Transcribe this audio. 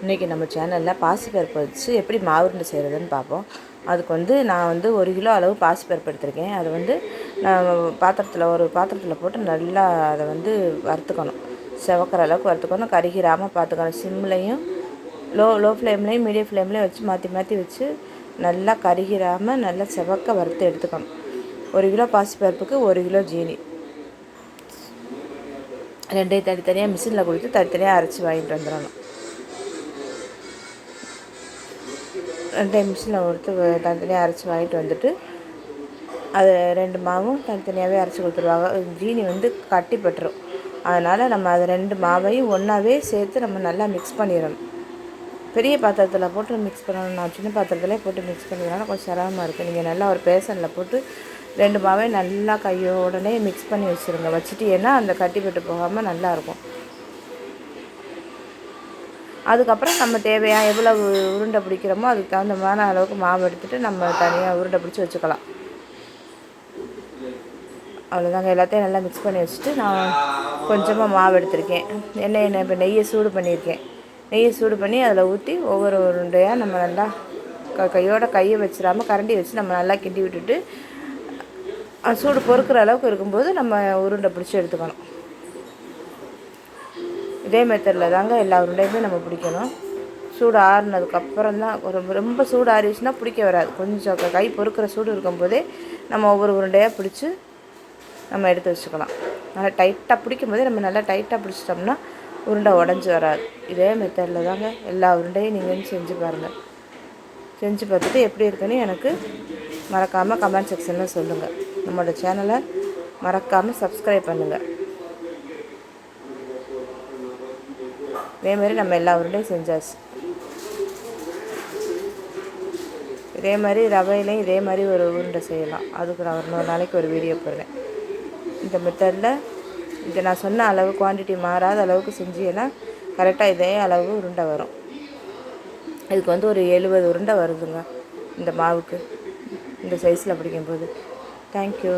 இன்றைக்கி நம்ம சேனலில் பாசிப்பருப்பு வச்சு எப்படி மாவு உருண்டை செய்கிறதுன்னு பார்ப்போம். அதுக்கு நான் 1 கிலோ அளவு பாசிப்பருப்பு எடுத்திருக்கேன். அதை நான் ஒரு பாத்திரத்தில் போட்டு நல்லா அதை வறுத்துக்கணும். செவக்கிற அளவுக்கு வறுத்துக்கணும். கருகிராமல் பார்த்துக்கணும். சிம்லையும் லோ ஃப்ளேம்லேயும் மீடியம் ஃப்ளேம்லேயும் வச்சு மாற்றி மாற்றி வச்சு நல்லா கருகிராமல் நல்லா செவக்க வறுத்து எடுத்துக்கணும். 1 கிலோ பாசிப்பருப்புக்கு 1 கிலோ ஜீனி ரெண்டையும் தனித்தனியாக மிஷினில் கொடுத்து தனித்தனியாக அரைச்சி வாங்கிட்டு வந்துடணும். 2 மிஷினில் கொடுத்து தனித்தனியாக அரைச்சி வாங்கிட்டு வந்துட்டு அது 2 மாவும் தனித்தனியாகவே அரைச்சி கொடுத்துருவாங்க. ஜீனி கட்டிப்பட்டுரும். அதனால் நம்ம அது 2 மாவையும் ஒன்றாவே சேர்த்து நம்ம நல்லா மிக்ஸ் பண்ணிடணும். பெரிய பாத்திரத்தில் போட்டு மிக்ஸ் பண்ணணும். நான் சின்ன பாத்திரத்தில் போட்டு மிக்ஸ் பண்ணிக்கிறனால கொஞ்சம் சிரமமாக இருக்குது. நீங்கள் நல்லா ஒரு பேசனில் போட்டு 2 மாவையும் நல்லா கையோடனே மிக்ஸ் பண்ணி வச்சுருங்க. வச்சுட்டு ஏன்னா அந்த கட்டிப்பட்டு போகாமல் நல்லாயிருக்கும். அதுக்கப்புறம் நம்ம தேவையாக எவ்வளவு உருண்டை பிடிக்கிறோமோ அதுக்கு தகுந்தமான அளவுக்கு மாவு எடுத்துகிட்டு நம்ம தனியாக உருண்டை பிடிச்சி வச்சுக்கலாம். அவ்வளோதாங்க. எல்லாத்தையும் நல்லா மிக்ஸ் பண்ணி வச்சுட்டு நான் கொஞ்சமாக மாவு எடுத்திருக்கேன். இப்போ நெய்யை சூடு பண்ணியிருக்கேன். நெய்யை சூடு பண்ணி அதில் ஊற்றி ஒவ்வொரு உருண்டையாக நம்ம நல்லா கையை வச்சிடாமல் கரண்டி வச்சு நம்ம நல்லா கிண்டி விட்டுட்டு சூடு பொறுக்கிற அளவுக்கு இருக்கும்போது நம்ம உருண்டை பிடிச்சி எடுத்துக்கணும். இதே மெத்தடில் தாங்க எல்லா உருண்டையுமே நம்ம பிடிக்கணும். சூடு ஆறுனதுக்கப்புறம் தான் ரொம்ப சூடு ஆறிடுச்சுன்னா பிடிக்க வராது. கொஞ்சம் கை பொறுக்கிற சூடு இருக்கும்போதே நம்ம ஒவ்வொரு உருண்டையாக பிடிச்சி நம்ம எடுத்து வச்சுக்கலாம். நல்லா டைட்டாக பிடிக்கும் போதே நம்ம நல்லா டைட்டாக பிடிச்சிட்டோம்னா உருண்டை உடஞ்சி வராது. இதே மெத்தடில் தாங்க எல்லா உருண்டையும் நீங்கள் செஞ்சு பாருங்கள். செஞ்சு பார்த்துட்டு எப்படி இருக்குன்னு எனக்கு மறக்காமல் கமெண்ட் செக்ஷனில் சொல்லுங்கள். நம்மளோட சேனலை மறக்காமல் சப்ஸ்கிரைப் பண்ணுங்கள். இதேமாதிரி நம்ம எல்லா உருண்டையும் செஞ்சாச்சு. இதே மாதிரி ரவையிலையும் இதே மாதிரி ஒரு உருண்டை செய்யலாம். அதுக்கு நான் ஒரு நாளைக்கு ஒரு வீடியோ போடுறேன். இந்த மெத்தடில் இதை நான் சொன்ன அளவு குவான்டிட்டி மாறாத அளவுக்கு செஞ்சீங்கன்னா கரெக்டாக இதே அளவு உருண்டை வரும். இதுக்கு ஒரு 70 உருண்டை வருதுங்க இந்த மாவுக்கு, இந்த சைஸில் பிடிக்கும்போது. தேங்க்யூ.